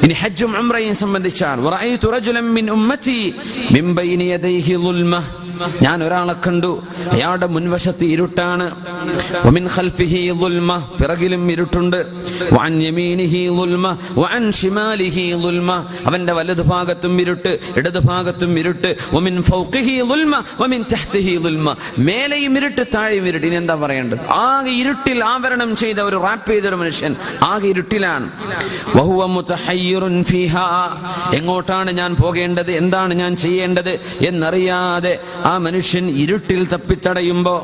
ഇനി ഹജ്ജും ഉംറയും സംബന്ധിച്ചാൽ വറഅയ്തു റജുലൻ മിൻ ഉമ്മതി മിൻ ബൈനി യദൈഹി ളുൽമ, ഞാൻ ഒരാളെ കണ്ടു, അയാളുടെ മുൻവശത്ത് ഇരുട്ടാണ്. വമിൻ ഖൽഫിഹി ളുൽമ, പിറകിലും ഇരുട്ടുണ്ട്. വഅൻ യമീനിഹി ളുൽമ വഅൻ ശിമാലിഹി ളുൽമ, അവന്റെ വലതുഭാഗത്തും ഇരുട്ട്, ഇടതുഭാഗത്തും ഇരുട്ട്. വമിൻ ഫൗഖിഹി ളുൽമ വമിൻ തഹ്തിഹി ളുൽമ, മേലെയും ഇരുട്ട്, താഴെയും ഇരുട്ട്. ഇനി എന്താ പറയേണ്ടത്? ആകെ ഇരുട്ടിൽ ആവരണം ചെയ്ത ഒരു റാപ്പ് ചെയ്ത ഒരു മനുഷ്യൻ ആകെ ഇരുട്ടിലാണ്. വഹുവ മുതഹയ്യിറുൻ ഫീഹാ, എങ്ങോട്ടാണ് ഞാൻ പോകേണ്ടത്, എന്താണ് ഞാൻ ചെയ്യേണ്ടത് എന്നറിയാതെ ആ മനുഷ്യൻ ഇരുട്ടിൽ തപ്പിത്തടയുമ്പോ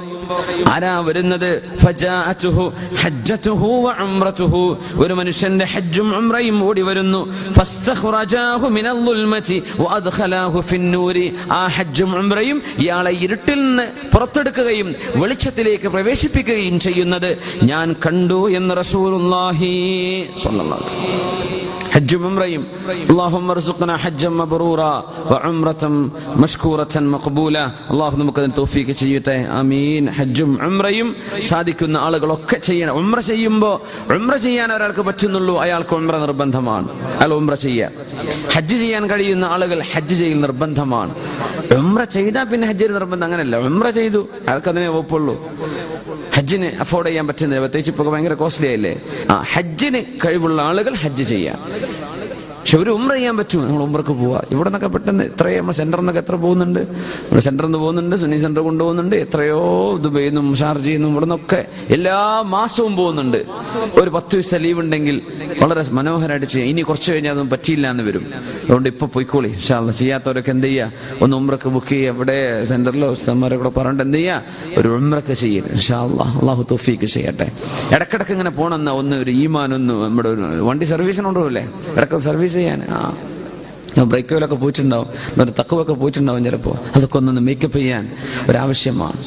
ആരാ വരുന്നത്? ഫജാഅതുഹു ഹജ്ജതുഹു വഉംറതുഹു, ഒരു മനുഷ്യന്റെ ഹജ്ജും ഉംറയും ഓടി വരുന്നു. ഫസ്തഖറജാഹു മിനൽ ളുൽമതി വഅദ്ഖലാഹു ഫിന്നൂരി, ആ ഹജ്ജും ഉംറയും ഇയാളെ ഇരുട്ടിൽ നിന്ന് പുറത്തെടുക്കുകയും വെളിച്ചത്തിലേക്ക് പ്രവേശിപ്പിക്കുകയും ചെയ്യുന്നത് ഞാൻ കണ്ടു എന്ന് റസൂലുള്ളാഹി സ്വല്ലല്ലാഹു അലൈഹി വസല്ലം. ഹജ്ജും ഉംറയും അല്ലാഹുമ്മർസുഖ്നാ ഹജ്ജൻ മബ്റൂറ വഉംറതൻ മഷ്കൂറതൻ മഖ്ബൂല, അല്ലാഹു നമുക്ക് അതിന് തൗഫീഖ് ചെയ്യട്ടെ, ആമീൻ. ഹജ്ജും ഉംറയും സാധിക്കുന്ന ആളുകളൊക്കെ ചെയ്യണം. ഉംറ ചെയ്യുമ്പോൾ ഉംറ ചെയ്യാൻ ഒരാൾക്ക് പറ്റുന്നുള്ളൂ, അയാൾക്ക് ഉംറ നിർബന്ധമാണ്, അയാൾ ഉംറ ചെയ്യുക. ഹജ്ജ് ചെയ്യാൻ കഴിയുന്ന ആളുകൾ ഹജ്ജ് ചെയ്യൽ നിർബന്ധമാണ്. ഉംറ ചെയ്താൽ പിന്നെ ഹജ്ജിന് നിർബന്ധം അങ്ങനെയല്ല. ഉംറ ചെയ്തു അയാൾക്ക് അതിനെ വകുപ്പുള്ളൂ. ഹജ്ജിന് അഫോർഡ് ചെയ്യാൻ പറ്റുന്നില്ല, പ്രത്യേകിച്ച് ഇപ്പോൾ ഭയങ്കര കോസ്റ്റ്ലി ആയില്ലേ. ഹജ്ജിന് കഴിവുള്ള ആളുകൾ ഹജ്ജ് ചെയ്യാം. പക്ഷെ ഒരു ഉംറ ചെയ്യാൻ പറ്റും, നമ്മൾ ഉംറക്ക് പോവാ. ഇവിടെ നിന്നൊക്കെ പെട്ടെന്ന് എത്രയോ നമ്മൾ സെന്ററിൽ നിന്നൊക്കെ എത്ര പോകുന്നുണ്ട്, ഇവിടെ സെന്ററിൽ നിന്ന് പോകുന്നുണ്ട്, സുന്നി സെന്റർ കൊണ്ടുപോകുന്നുണ്ട്, എത്രയോ ദുബൈയിൽ നിന്നും ഷാർജയിൽ നിന്നും ഇവിടെ നിന്നൊക്കെ എല്ലാ മാസവും പോകുന്നുണ്ട്. ഒരു 10 ദിവസം ലീവ് ഉണ്ടെങ്കിൽ വളരെ മനോഹരമായിട്ട് ചെയ്യാം. ഇനി കുറച്ച് കഴിഞ്ഞാൽ അതൊന്നും പറ്റിയില്ല എന്ന് വരും. അതുകൊണ്ട് ഇപ്പൊ പോയിക്കോളി ഇൻഷാ അല്ലാഹ്. ചെയ്യാത്തവരൊക്കെ എന്ത് ചെയ്യുക, ഒന്ന് ഉംറക്ക് ബുക്ക് ചെയ്യുക. ഇവിടെ സെന്ററിലോ ഉസ്താദ്മാരെ കൂടെ പറഞ്ഞിട്ട് എന്ത് ചെയ്യുക, ഒരു ഉംറക്ക് ചെയ്യുക ഇൻഷാ അല്ലാഹ്. അല്ലാഹു തൗഫീഖ് ചെയ്യട്ടെ. ഇടക്കിടക്ക് ഇങ്ങനെ പോകണമെന്ന ഒന്ന് ഒരു ഈമാനൊന്നും നമ്മുടെ ഒരു വണ്ടി സർവീസിനുണ്ടാവില്ലേ, ഇടയ്ക്ക് സർവീസ് ചെയ്യാൻ. ബ്രേക്ക് ഓയിലൊക്കെ പോയിട്ടുണ്ടാവും, ഒരു തഖ്വയൊക്കെ പോയിട്ടുണ്ടാവും ചിലപ്പോൾ. അതൊക്കെ ഒന്നൊന്ന് മേക്കപ്പ് ചെയ്യാൻ ഒരാവശ്യമാണ്.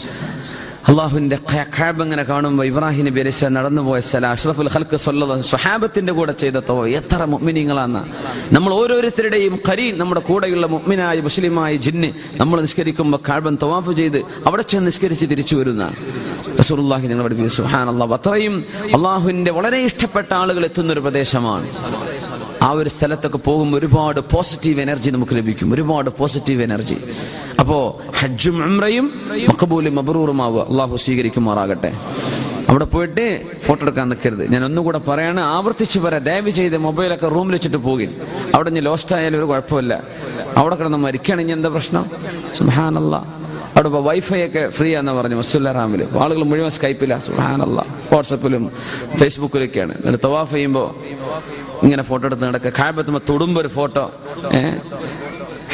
അള്ളാഹുവിന്റെ കഅബ ഇങ്ങനെ കാണുമ്പോൾ ഇബ്രാഹിം നബി അലൈഹി സ്വലാം നടന്നുപോയ സ്ഥലം, അഷ്റഫുൽ ഖൽഖ് സ്വല്ലല്ലാഹു അലൈഹി വസല്ലം സ്വഹാബത്തിന്റെ കൂടെ ചെയ്ത തവ എത്ര മുഅ്മിനീങ്ങളാണ്. നമ്മൾ ഓരോരുത്തരുടെയും ഖരീൻ, നമ്മുടെ കൂടെയുള്ള മുഅ്മിനായ മുസ്ലിമായ ജിന്ന്, നമ്മൾ നിസ്കരിക്കുമ്പോൾ കഅബൻ തവാഫ് ചെയ്ത് അവിടെ ചെന്ന് നിസ്കരിച്ച് തിരിച്ചു വരുന്ന റസൂലുള്ളാഹി ഞങ്ങൾ പഠിപ്പിച്ചു. സുബ്ഹാനല്ലാഹ്, അത്രയും അള്ളാഹുവിന്റെ വളരെ ഇഷ്ടപ്പെട്ട ആളുകൾ എത്തുന്ന ഒരു പ്രദേശമാണ്. ആ ഒരു സ്ഥലത്തൊക്കെ പോകുമ്പോൾ ഒരുപാട് പോസിറ്റീവ് എനർജി നമുക്ക് ലഭിക്കും, ഒരുപാട് പോസിറ്റീവ് എനർജി. അപ്പോ ഹജ്ജും ഉംറയും മഖബൂലും മബ്റൂറുമാവുക, അള്ളാഹു സ്വീകരിക്കുമാറാകട്ടെ. അവിടെ പോയിട്ട് ഫോട്ടോ എടുക്കാൻ നിൽക്കരുത്. ഞാൻ ഒന്നുകൂടെ പറയാണ്, ആവർത്തിച്ച് പറയാം, ദയവ് ചെയ്ത് മൊബൈലൊക്കെ റൂമിൽ വെച്ചിട്ട് പോകും. അവിടെ ഇനി ലോസ്റ്റ് ആയാലും ഒരു കുഴപ്പമില്ല. അവിടെ കിടന്ന് മരിക്കുകയാണെങ്കിൽ എന്താ പ്രശ്നം? സുബ്ഹാനല്ലാഹ്. അവിടെ വൈഫൈ ഒക്കെ ഫ്രീ ആണെന്ന് പറഞ്ഞു മസ്ജിദുൽ ഹറാമില്. ആളുകൾ മുഴുവൻ സ്കൈപ്പില്ല, സുബ്ഹാനല്ലാഹ്, വാട്സപ്പിലും ഫേസ്ബുക്കിലൊക്കെയാണ്. എന്നിട്ട് തവാഫ് ചെയ്യുമ്പോൾ ഇങ്ങനെ ഫോട്ടോ എടുത്ത് നടക്കുക. കഅബത്തുമ്മ തൊടുമ്പോ ഒരു ഫോട്ടോ,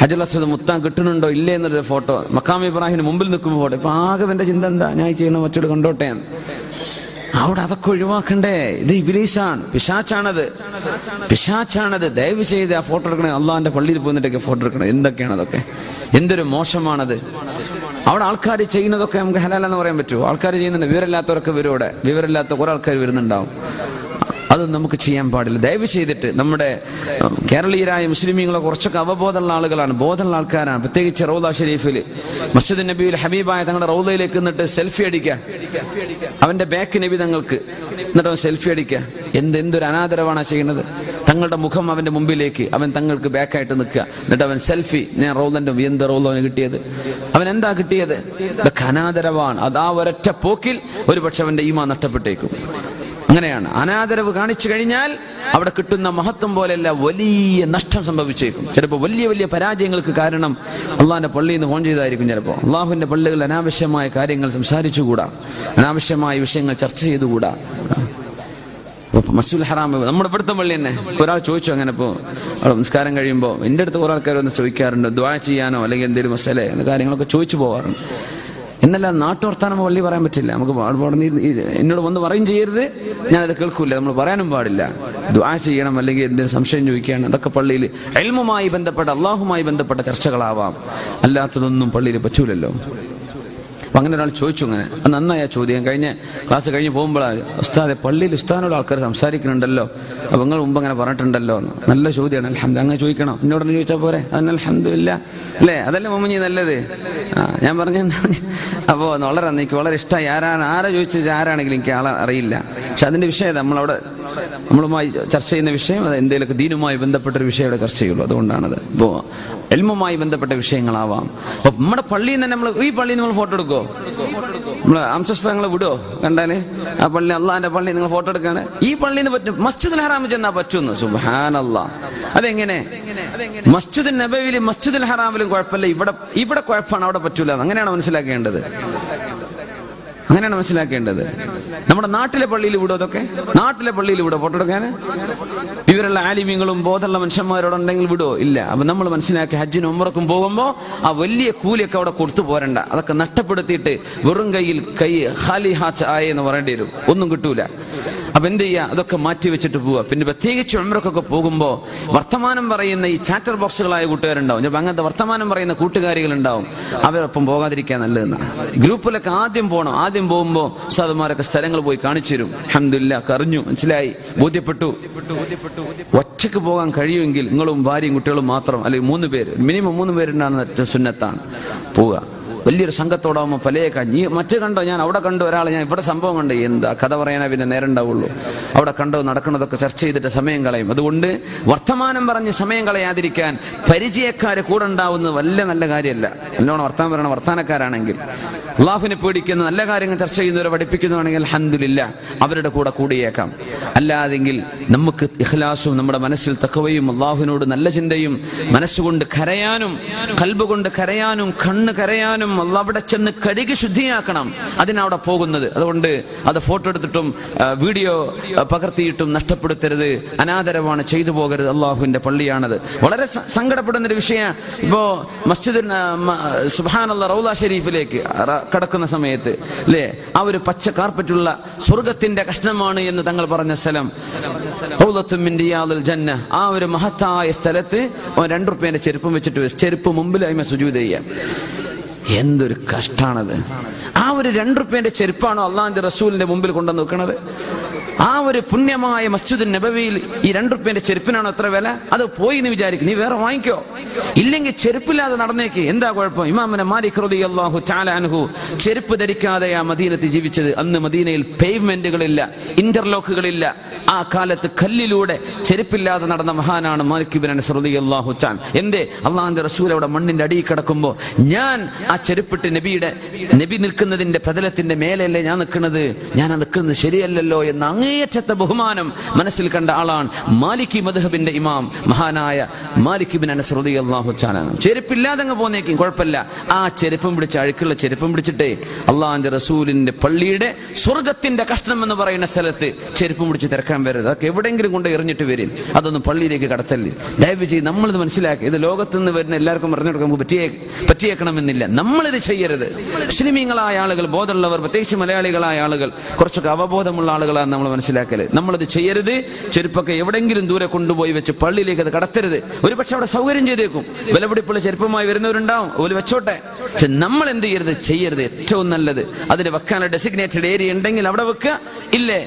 ഹജറുൽ അസ്വദ് മുത്താൻ കിട്ടുന്നുണ്ടോ ഇല്ലേ എന്നൊരു ഫോട്ടോ, മഖാം ഇബ്രാഹിമിന് മുമ്പിൽ നിൽക്കുമ്പോൾ ഫോട്ടോ. ഇപ്പൊ ആകെ എന്റെ ചിന്ത എന്താ, ഞാൻ ചെയ്യണം മറ്റൊരു കണ്ടോട്ടെ. അവിടെ അതൊക്കെ ഒഴിവാക്കണ്ടേ? ഇത് ഇബ്ലീസാണ്, പിശാച്ചാണത്. ദയവ് ചെയ്ത് ആ ഫോട്ടോ എടുക്കണേ, അള്ളാഹിന്റെ പള്ളിയിൽ പോന്നിട്ടൊക്കെ ഫോട്ടോ എടുക്കണം. എന്തൊക്കെയാണ് അതൊക്കെ? എന്തൊരു മോശമാണത്. അവിടെ ആൾക്കാർ ചെയ്യുന്നതൊക്കെ നമുക്ക് ഹലാലെന്ന് പറയാൻ പറ്റുമോ? ആൾക്കാർ ചെയ്യുന്നുണ്ട്, വിവരമില്ലാത്തവരൊക്കെ വരും. അവിടെ വിവരമില്ലാത്ത കുറെ ആൾക്കാർ വരുന്നുണ്ടാവും. അതൊന്നും നമുക്ക് ചെയ്യാൻ പാടില്ല. ദയവ് ചെയ്തിട്ട് നമ്മുടെ കേരളീയരായ മുസ്ലിമീങ്ങളെ കുറച്ചൊക്കെ അവബോധമുള്ള ആളുകളാണ്, ബോധമുള്ള ആൾക്കാരാണ്. പ്രത്യേകിച്ച് റൗദ ഷരീഫിൽ മസ്ജിദ് നബിയിൽ ഹബീബായ തങ്ങളുടെ റൗദയിലേക്ക് എന്നിട്ട് സെൽഫി അടിക്കുക, അവന്റെ ബാക്ക് നബി തങ്ങൾക്ക്, എന്നിട്ട് അവൻ സെൽഫി അടിക്കുക. എന്തൊരു അനാദരവാണ് ചെയ്യുന്നത്. തങ്ങളുടെ മുഖം അവന്റെ മുമ്പിലേക്ക്, അവൻ തങ്ങൾക്ക് ബാക്കായിട്ട് നിൽക്കുക, എന്നിട്ട് അവൻ സെൽഫി. ഞാൻ റൗദന്റെ എന്ത് റൗദന് കിട്ടിയത്, അവൻ എന്താ കിട്ടിയത്? ഇതൊക്കെ അനാദരവാണ്. അതാ ഒരൊറ്റ പോക്കിൽ ഒരുപക്ഷെ അവന്റെ ഈമാൻ നഷ്ടപ്പെട്ടേക്കും. അങ്ങനെയാണ്. അനാദരവ് കാണിച്ചു കഴിഞ്ഞാൽ അവിടെ കിട്ടുന്ന മഹത്വം പോലെയല്ല, വലിയ നഷ്ടം സംഭവിച്ചേക്കും. ചിലപ്പോൾ വലിയ വലിയ പരാജയങ്ങൾക്ക് കാരണം അള്ളാഹിന്റെ പള്ളിയിൽ നിന്ന് ഫോൺ ചെയ്തായിരിക്കും. ചിലപ്പോൾ അള്ളാഹുവിന്റെ പള്ളികളിൽ അനാവശ്യമായ കാര്യങ്ങൾ സംസാരിച്ചുകൂടാ, അനാവശ്യമായ വിഷയങ്ങൾ ചർച്ച ചെയ്തുകൂടാ. മസ്ജിദുൽ ഹറാം നമ്മുടെ ഇവിടുത്തെ പള്ളി തന്നെ. ഒരാൾ ചോദിച്ചു, അങ്ങനെ ഇപ്പോൾ നിസ്കാരം കഴിയുമ്പോൾ എൻ്റെ അടുത്ത് കുറെ ആൾക്കാർ വന്ന് ചോദിക്കാറുണ്ട്, ദുആ ചെയ്യാനോ അല്ലെങ്കിൽ എന്തെങ്കിലും മസല എന്ന കാര്യങ്ങളൊക്കെ ചോദിച്ചു പോകാറുണ്ട്. എന്നല്ല നാട്ടുവർത്താനം പള്ളി പറയാൻ പറ്റില്ല. നമുക്ക് എന്നോട് വന്ന് പറയും ചെയ്യരുത്, ഞാനത് കേൾക്കൂല, നമ്മൾ പറയാനും പാടില്ല. ദുആ ചെയ്യണം, അല്ലെങ്കിൽ എന്തെങ്കിലും സംശയം ചോദിക്കുകയാണ്, അതൊക്കെ പള്ളിയിൽ ഇൽമുമായി ബന്ധപ്പെട്ട അള്ളാഹുമായി ബന്ധപ്പെട്ട ചർച്ചകളാവാം. അല്ലാത്തതൊന്നും പള്ളിയിൽ പറ്റൂലല്ലോ. അപ്പൊ അങ്ങനെ ഒരാൾ ചോദിച്ചു, അങ്ങനെ നന്നായി ആ ചോദ്യം. കഴിഞ്ഞ ക്ലാസ് കഴിഞ്ഞ് പോകുമ്പോഴാണ്, ഉസ്താദെ പള്ളിയിൽ ഉസ്താദിനോട് ആൾക്കാർ സംസാരിക്കുന്നുണ്ടല്ലോ, അപ്പൊ നിങ്ങൾ മുമ്പ് അങ്ങനെ പറഞ്ഞിട്ടുണ്ടല്ലോ. നല്ല ചോദ്യമാണ്, അൽഹംദുലില്ലാ. അങ്ങനെ ചോദിക്കണം, എന്നോടൊന്ന് ചോദിച്ചാൽ പോരെ? അതിന് അൽഹംദുലില്ലാ അല്ലേ, അതല്ലേ മമ്മഞ്ഞി നല്ലത്. ഞാൻ പറഞ്ഞു. അപ്പോ എനിക്ക് വളരെ ഇഷ്ടമായി. ആരാ ചോദിച്ചത്, ആരാണെങ്കിലും എനിക്ക് ആളെ അറിയില്ല. പക്ഷെ അതിന്റെ വിഷയം നമ്മളവിടെ നമ്മളുമായി ചർച്ച ചെയ്യുന്ന വിഷയം അത് എന്തെങ്കിലുമൊക്കെ ദീനുമായി ബന്ധപ്പെട്ടൊരു വിഷയമവിടെ ചർച്ച ചെയ്യുള്ളൂ. അതുകൊണ്ടാണത്. ഇപ്പോൾ എൽമുമായി ബന്ധപ്പെട്ട വിഷയങ്ങളാവാം. അപ്പൊ നമ്മുടെ പള്ളിയിൽ നിന്ന് നമ്മൾ ഈ പള്ളിയിൽ നമ്മൾ ഫോട്ടോ എടുക്കോ? നമ്മള് അംശസ്തങ്ങൾ വിടുവോ? കണ്ടാല് ആ പള്ളി അള്ളാന്റെ പള്ളി നിങ്ങൾ ഫോട്ടോ എടുക്കാണ്. ഈ പള്ളിന്ന് പറ്റും. മസ്ജിദുൽ ഹറാമിൽ ചെന്നാ പറ്റുന്നു. സുബ്ഹാനല്ലാഹ്. അതെങ്ങനെ? മസ്ജിദുൽ നബവിയിലും മസ്ജിദുൽ ഹറാമിലും കുഴപ്പമില്ല, ഇവിടെ കുഴപ്പമാണ്, അവിടെ പറ്റൂല. അങ്ങനെയാണ് മനസ്സിലാക്കേണ്ടത്. നമ്മുടെ നാട്ടിലെ പള്ളിയിൽ വിടും. അതൊക്കെ നാട്ടിലെ പള്ളിയിൽ വിടും ഫോട്ടോ എടുക്കാൻ. ഇവരുള്ള ആലിമ്യങ്ങളും ബോധമുള്ള മനുഷ്യന്മാരോടുണ്ടെങ്കിൽ വിടുവോ? ഇല്ല. അപ്പൊ നമ്മൾ മനസ്സിലാക്കി ഹജ്ജിനും ഉംറക്കും പോകുമ്പോ ആ വലിയ കൂലിയൊക്കെ അവിടെ കൊടുത്തു പോരണ്ട. അതൊക്കെ നഷ്ടപ്പെടുത്തിയിട്ട് വെറും കൈ ഖാലി ഹാത്ത് ആയെന്ന് പറയേണ്ടി വരും. ഒന്നും കിട്ടൂല. അപ്പൊ എന്ത് ചെയ്യാ? അതൊക്കെ മാറ്റി വെച്ചിട്ട് പോവുക. പിന്നെ പ്രത്യേകിച്ച് ഉംറക്കൊക്കെ പോകുമ്പോ വർത്തമാനം പറയുന്ന ഈ ചാറ്റർ ബോക്സുകളായ കൂട്ടുകാരുണ്ടാവും. ചിലപ്പോൾ അങ്ങനത്തെ വർത്തമാനം പറയുന്ന കൂട്ടുകാരികളുണ്ടാവും. അവരൊപ്പം പോകാതിരിക്കാൻ നല്ലതെന്നാ. ഗ്രൂപ്പിലൊക്കെ ആദ്യം പോകണം. ആദ്യം പോകുമ്പോ ഉസ്താദുമാരൊക്കെ സ്ഥലങ്ങൾ പോയി കാണിച്ചു തരും. അൽഹംദുലില്ലാഹ്, അറിഞ്ഞു, മനസ്സിലായി, ബോധ്യപ്പെട്ടു. ഒറ്റക്ക് പോകാൻ കഴിയുമെങ്കിൽ നിങ്ങളും ഭാര്യയും കുട്ടികളും മാത്രം, അല്ലെങ്കിൽ 3 പേര്, മിനിമം 3 പേരുണ്ടാകുന്ന സുന്നത്താണ് പോവുക. വലിയൊരു സംഘത്തോടാവുമ്പോ നീ മറ്റേ കണ്ടോ, ഞാൻ അവിടെ കണ്ടു ഒരാളെ, ഞാൻ ഇവിടെ സംഭവം കണ്ടു, എന്താ കഥ പറയാനാ പിന്നെ നേരം ഉണ്ടാവുള്ളൂ. അവിടെ കണ്ടോ നടക്കുന്നതൊക്കെ ചർച്ച ചെയ്തിട്ട് സമയം കളയും. അതുകൊണ്ട് വർത്തമാനം പറഞ്ഞ് സമയം കളയാതിരിക്കാൻ പരിചയക്കാര് കൂടെ ഉണ്ടാവുന്നത് വല്ല നല്ല കാര്യമല്ല. നല്ലോണം വർത്താനം പറയണ വർത്താനക്കാരാണെങ്കിൽ, അള്ളാഹുവിനെ പേടിക്കുന്ന നല്ല കാര്യങ്ങൾ ചർച്ച ചെയ്യുന്നവരെ പഠിപ്പിക്കുന്നതാണെങ്കിൽ അൽഹംദുലില്ലാഹ് അവരുടെ കൂടെ കൂടിയേക്കാം. അല്ലാതെങ്കിൽ നമുക്ക് ഇഖ്ലാസും നമ്മുടെ മനസ്സിൽ തഖ്വയും അള്ളാഹുവിനോട് നല്ല ചിന്തയും മനസ്സുകൊണ്ട് കരയാനും ഖൽബ് കൊണ്ട് കരയാനും കണ്ണ് കരയാനും അവിടെ ചെന്ന് കഴുകി ശുദ്ധിയാക്കണം. അതിനവിടെ പോകുന്നത്. അതുകൊണ്ട് അത് ഫോട്ടോ എടുത്തിട്ടും വീഡിയോ പകർത്തിയിട്ടും നഷ്ടപ്പെടുത്തരുത്. അനാദരവാണ്, ചെയ്തു പോകരുത്. അള്ളാഹുവിന്റെ പള്ളിയാണത്. വളരെ സങ്കടപ്പെടുന്നൊരു വിഷയം. ഇപ്പോ മസ്ജിദ് സുബ്ഹാനല്ലാഹ് റൗള ഷരീഫിലേക്ക് കടക്കുന്ന സമയത്ത് അല്ലേ, ആ ഒരു പച്ച കാർപ്പറ്റുള്ള സ്വർഗത്തിന്റെ കഷ്ണമാണ് എന്ന് തങ്ങൾ പറഞ്ഞ സ്ഥലം, റൗളത്തും മിൻ റിയാദിൽ ജന്ന, ആ ഒരു മഹത്തായ സ്ഥലത്ത് 2 റുപ്യന്റെ ചെരുപ്പം വെച്ചിട്ട് ചെരുപ്പ് മുമ്പിലായി സുജൂദ് ചെയ്യാം. എന്തൊരു കഷ്ടാണത്. ആ ഒരു 2 റുപ്യന്റെ ചെരുപ്പാണോ അള്ളാഹുവിന്റെ റസൂലിന്റെ മുമ്പിൽ കൊണ്ടുവന്ന് വെക്കണത്? ആ ഒരു പുണ്യമായ മസ്ജിദുൻ നബവിയിൽ ഈ 2 റുപ്യന്റെ ചെരുപ്പിനാണോ എത്ര വില? അത് പോയി എന്ന് വിചാരിക്കും. നീ വേറെ വാങ്ങിക്കോ, ഇല്ലെങ്കിൽ ചെരുപ്പില്ലാതെ നടന്നേക്ക്. എന്താ കുഴപ്പം? ഇമാമുന മാലിക് റളിയല്ലാഹു തആല അൻഹു ചെരുപ്പ് ധരിക്കാതെയാ മദീനത്തിൽ ജീവിച്ചത്. അന്ന് മദീനയിൽ പേവ്മെന്റുകളില്ല, ഇന്റർലോക്കുകളില്ല. ആ കാലത്ത് കല്ലിലൂടെ ചെരുപ്പില്ലാതെ നടന്ന മഹാനാണ് മാലിക് ഇബ്നു അനസ് റളിയല്ലാഹു തആല. എന്തേ? അള്ളാഹുവിന്റെ റസൂൽ അവിടെ മണ്ണിന്റെ അടിയിൽ കിടക്കുമ്പോ ഞാൻ ആ ചെരുപ്പിട്ട് നബി നിൽക്കുന്നതിന്റെ പ്രതലത്തിന്റെ മേലല്ലേ ഞാൻ നിൽക്കുന്നത്, ഞാൻ നിൽക്കുന്നത് ശരിയല്ലല്ലോ എന്ന് അങ്ങേയറ്റത്തെ ബഹുമാനം മനസ്സിൽ കണ്ട ആളാണ് മാലിക്കി മദ്ഹബിന്റെ ഇമാം മഹാനായ മാലിക് ഇബ്നു അനസ് റളിയല്ലാഹു തആല. ചെരുപ്പില്ലാതെ അങ്ങ് പോന്നേക്കും, കുഴപ്പമില്ല. ആ ചെരുപ്പം പിടിച്ച്, അഴുക്കുള്ള ചെരുപ്പം പിടിച്ചിട്ടേ അള്ളാഹുവിന്റെ റസൂലിന്റെ പള്ളിയുടെ സ്വർഗത്തിന്റെ കഷ്ണം എന്ന് പറയുന്ന സ്ഥലത്ത് ചെരുപ്പം പിടിച്ച് തിരക്കാൻ വരരുത്. അതൊക്കെ എവിടെയെങ്കിലും കൊണ്ട് എറിഞ്ഞിട്ട് വരും. അതൊന്നും പള്ളിയിലേക്ക് കടത്തല്ലേ. ദയവ് ചെയ്ത് നമ്മളിത് മനസ്സിലാക്കി. ഇത് ലോകത്ത് നിന്ന് വരുന്ന എല്ലാവർക്കും പറഞ്ഞു കൊടുക്കാൻ പറ്റിയേക്കണമെന്നില്ല. നമ്മളിത് ചെയ്യരുത്. മുസ്ലിമീങ്ങളായ ആളുകൾ, ബോധമുള്ളവർ, പ്രത്യേകിച്ച് മലയാളികളായ ആളുകൾ, കുറച്ചൊക്കെ അവബോധമുള്ള ആളുകളാണ് നമ്മൾ മനസ്സിലാക്കല്. നമ്മളത് ചെയ്യരുത്. ചെരുപ്പൊക്കെ എവിടെങ്കിലും ദൂരെ കൊണ്ടുപോയി വെച്ച് പള്ളിയിലേക്ക് അത് കടത്തരുത്. ഒരു പക്ഷെ അവിടെ സൗകര്യം ചെയ്തേക്കും, വിലപിടിപ്പുള്ള ചെരുപ്പമായി വരുന്നവരുണ്ടാവും, ഒരു വെച്ചോട്ടെ. പക്ഷെ നമ്മൾ എന്ത് ചെയ്യരുത്, ചെയ്യരുത്. ഏറ്റവും നല്ലത് അതിന് വെക്കാനുള്ള ഡെസിഗ്നേറ്റഡ് ഏരിയ ഉണ്ടെങ്കിൽ അവിടെ വെക്കുക, ഇല്ലേ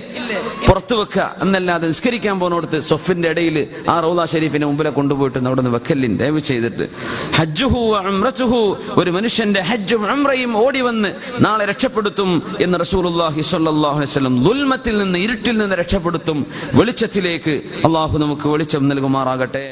പുറത്ത് വെക്കുക. എന്നല്ലാതെ നിസ്കരിക്കാൻ പോകുന്നിടത്ത് സൊഫിന്റെ ഇടയിൽ ആ റൗള ഷരീഫിന്റെ മുമ്പിലെ കൊണ്ടുപോയിട്ട് അവിടെ നിന്ന് വെക്കലിൻ. ദയവ് ചെയ്തിട്ട് ഹജ്ജുഹു വഉംറതുഹു, ഒരു മനുഷ്യന്റെ ഹജ്ജും ഉംറയും ഓടി വന്ന് നാളെ രക്ഷപ്പെടുത്തും എന്ന് റസൂലുള്ളാഹി സ്വല്ലല്ലാഹു അലൈഹി വസല്ലം. ദുൽമത്തിൽ നിന്ന്, ഇരുട്ടിൽ നിന്ന് രക്ഷപ്പെടുത്തും വെളിച്ചത്തിലേക്ക്. അള്ളാഹു നമുക്ക് വെളിച്ചം നൽകുമാറാകട്ടെ.